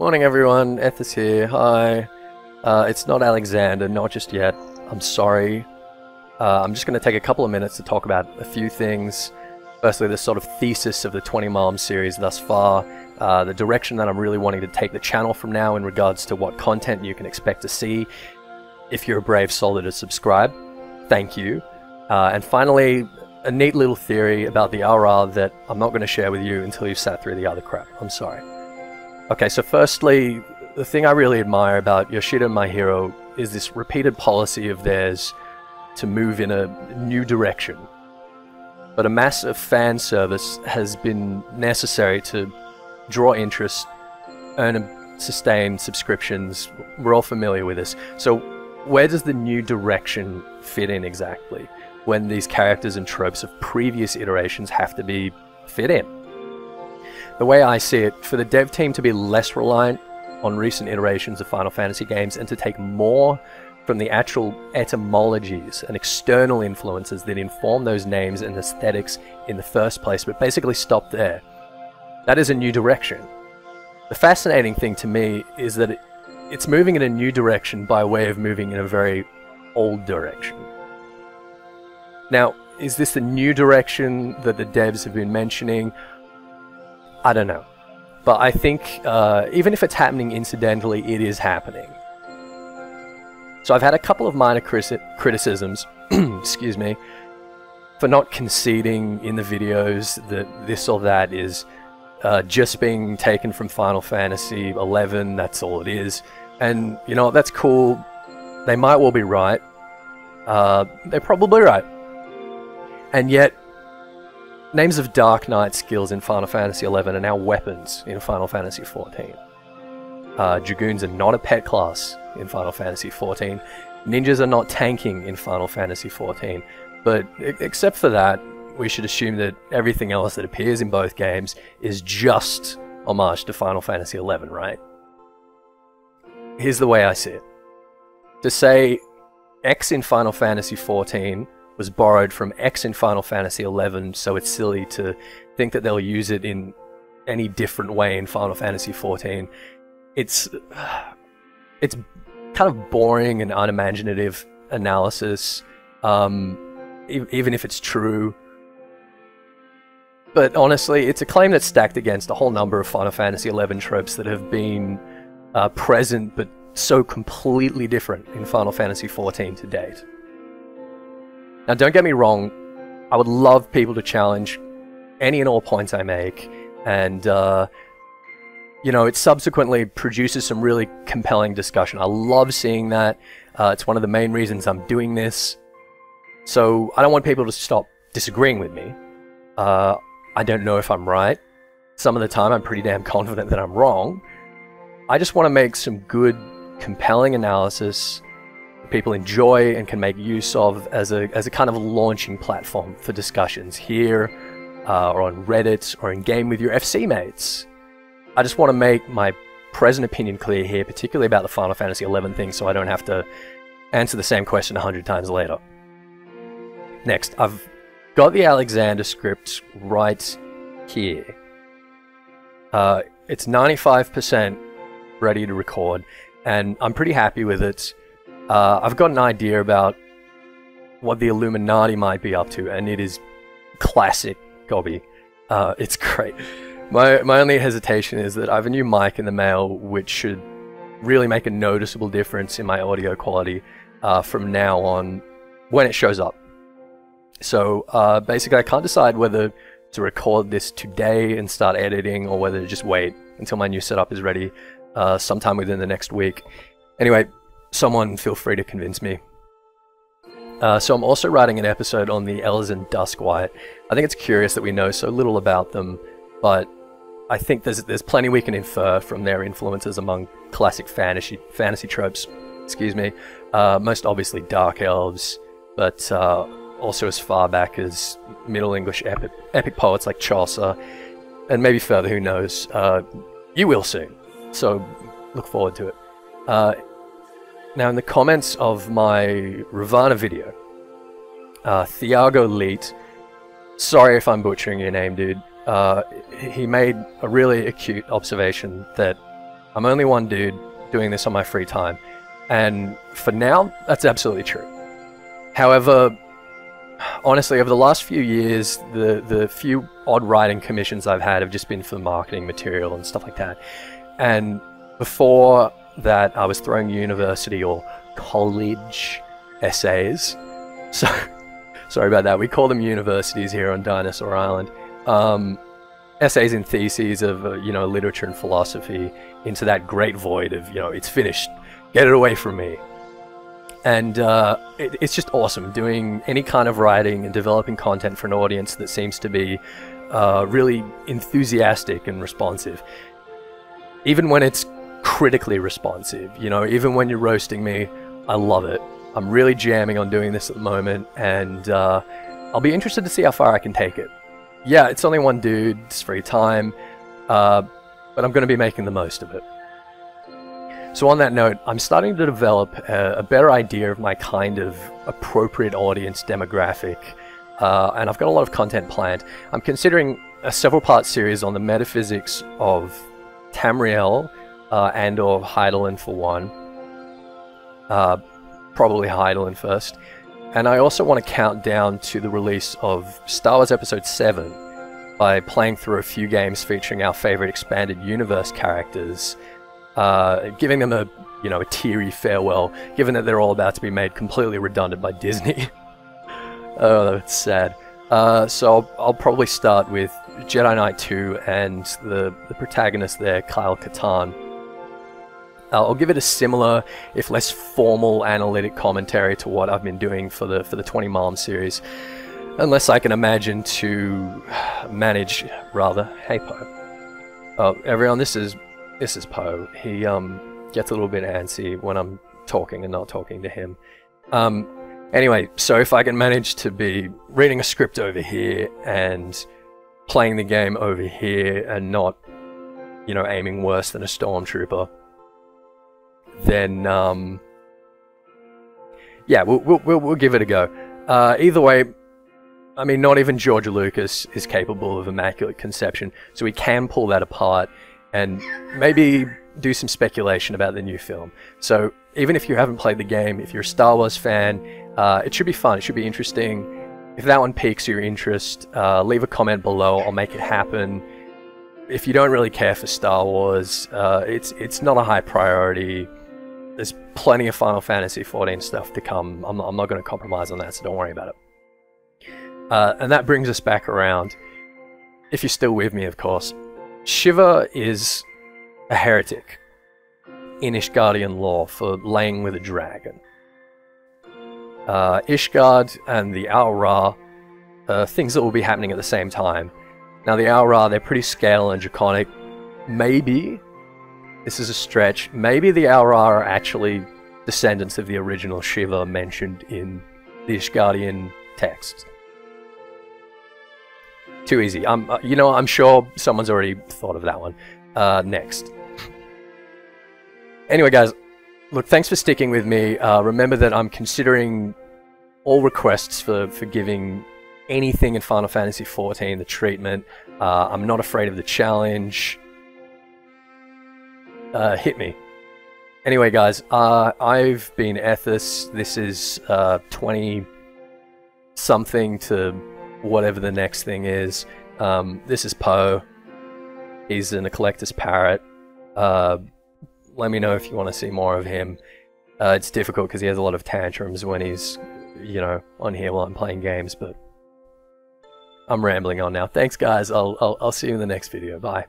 Morning everyone, Ethis here, hi. It's not Alexander, not just yet, I'm sorry. I'm just going to take a couple of minutes to talk about a few things. Firstly, the sort of thesis of the 20 Malm series thus far, the direction that I'm really wanting to take the channel from now in regards to what content you can expect to see. If you're a brave soul to subscribe, thank you. And finally, a neat little theory about the RR that I'm not going to share with you until you've sat through the other crap, I'm sorry. Okay, so firstly, the thing I really admire about Yoshida and My Hero is this repeated policy of theirs to move in a new direction. But a massive fan service has been necessary to draw interest, earn and sustain subscriptions. We're all familiar with this. So where does the new direction fit in exactly when these characters and tropes of previous iterations have to be fit in? The way I see it, for the dev team to be less reliant on recent iterations of Final Fantasy games and to take more from the actual etymologies and external influences that inform those names and aesthetics in the first place, but basically stop there. That is a new direction. The fascinating thing to me is that it's moving in a new direction by way of moving in a very old direction. Now, is this the new direction that the devs have been mentioning? I don't know, but I think even if it's happening incidentally, it is happening. So I've had a couple of minor criticisms, excuse me, for not conceding in the videos that this or that is just being taken from Final Fantasy XI, that's all it is. And you know, that's cool, they might well be right, they're probably right. And yet, names of Dark Knight skills in Final Fantasy XI are now weapons in Final Fantasy XIV. Dragoons are not a pet class in Final Fantasy XIV. Ninjas are not tanking in Final Fantasy XIV. But except for that, we should assume that everything else that appears in both games is just homage to Final Fantasy XI, right? Here's the way I see it. To say X in Final Fantasy XIV was borrowed from X in Final Fantasy XI, so it's silly to think that they'll use it in any different way in Final Fantasy XIV. It's kind of boring and unimaginative analysis, even if it's true. But honestly, it's a claim that's stacked against a whole number of Final Fantasy XI tropes that have been present but so completely different in Final Fantasy XIV to date. Now, don't get me wrong, I would love people to challenge any and all points I make, and, you know, it subsequently produces some really compelling discussion. I love seeing that. It's one of the main reasons I'm doing this. So, I don't want people to stop disagreeing with me. I don't know if I'm right. Some of the time, I'm pretty damn confident that I'm wrong. I just want to make some good, compelling analysis people enjoy and can make use of as a kind of launching platform for discussions here, or on Reddit, or in game with your FC mates. I just want to make my present opinion clear here, particularly about the Final Fantasy XI thing, so I don't have to answer the same question 100 times later. Next, I've got the Alexander script right here. It's 95% ready to record, and I'm pretty happy with it. I've got an idea about what the Illuminati might be up to, and it is classic Gobby. It's great. My only hesitation is that I have a new mic in the mail, which should really make a noticeable difference in my audio quality from now on when it shows up. So basically I can't decide whether to record this today and start editing, or whether to just wait until my new setup is ready sometime within the next week. Anyway, someone feel free to convince me. So I'm also writing an episode on the Elezen Duskwhite. I think it's curious that we know so little about them, but I think there's plenty we can infer from their influences among classic fantasy tropes. Excuse me. Most obviously Dark Elves, but also as far back as Middle English epic poets like Chaucer, and maybe further, who knows. You will soon, so look forward to it. Now, in the comments of my Ravana video, Thiago Leet, sorry if I'm butchering your name, dude, he made a really acute observation that I'm only one dude doing this on my free time. And for now, that's absolutely true. However, honestly, over the last few years, the few odd writing commissions I've had have just been for marketing material and stuff like that. And before that, I was throwing university or college essays. So, sorry about that. We call them universities here on Dinosaur Island. Essays and theses of, literature and philosophy into that great void of, it's finished. Get it away from me. And it's just awesome doing any kind of writing and developing content for an audience that seems to be really enthusiastic and responsive. Even when it's critically responsive, even when you're roasting me, I love it. I'm really jamming on doing this at the moment, and I'll be interested to see how far I can take it. Yeah, it's only one dude, it's free time, but I'm going to be making the most of it. So on that note, I'm starting to develop a better idea of my kind of appropriate audience demographic, and I've got a lot of content planned. I'm considering a several-part series on the metaphysics of Tamriel and or Hydaelyn for one. Probably Hydaelyn first. And I also want to count down to the release of Star Wars Episode 7 by playing through a few games featuring our favorite expanded universe characters, giving them a teary farewell, given that they're all about to be made completely redundant by Disney. Oh, that's sad. So I'll probably start with Jedi Knight 2 and the protagonist there, Kyle Katarn. I'll give it a similar, if less formal, analytic commentary to what I've been doing for the 20 Malm series, unless I can imagine to manage, rather. Hey, Poe. Oh, everyone, this is Poe. He gets a little bit antsy when I'm talking and not talking to him. Anyway, so if I can manage to be reading a script over here and playing the game over here and not, aiming worse than a stormtrooper, then yeah, we'll give it a go. Either way, I mean, not even George Lucas is capable of immaculate conception, so we can pull that apart and maybe do some speculation about the new film. So even if you haven't played the game, if you're a Star Wars fan, it should be fun, it should be interesting. If that one piques your interest, leave a comment below, I'll make it happen. If you don't really care for Star Wars, it's not a high priority. There's plenty of Final Fantasy XIV stuff to come. I'm not going to compromise on that, so don't worry about it. And that brings us back around. If you're still with me, of course. Shiva is a heretic in Ishgardian lore for laying with a dragon. Ishgard and the Au-Ra are things that will be happening at the same time. Now the Au-Ra, they're pretty scale and draconic. Maybe, this is a stretch, maybe the Au-Ra are actually descendants of the original Shiva mentioned in the Ishgardian texts. Too easy. I'm sure someone's already thought of that one. Next. Anyway, guys, look, thanks for sticking with me. Remember that I'm considering all requests for giving anything in Final Fantasy XIV the treatment. I'm not afraid of the challenge. Hit me. Anyway, guys, I've been Ethos. This is 20-something to whatever the next thing is. This is Poe. He's in a collector's parrot. Let me know if you want to see more of him. It's difficult because he has a lot of tantrums when he's, on here while I'm playing games, but I'm rambling on now. Thanks, guys. I'll see you in the next video. Bye.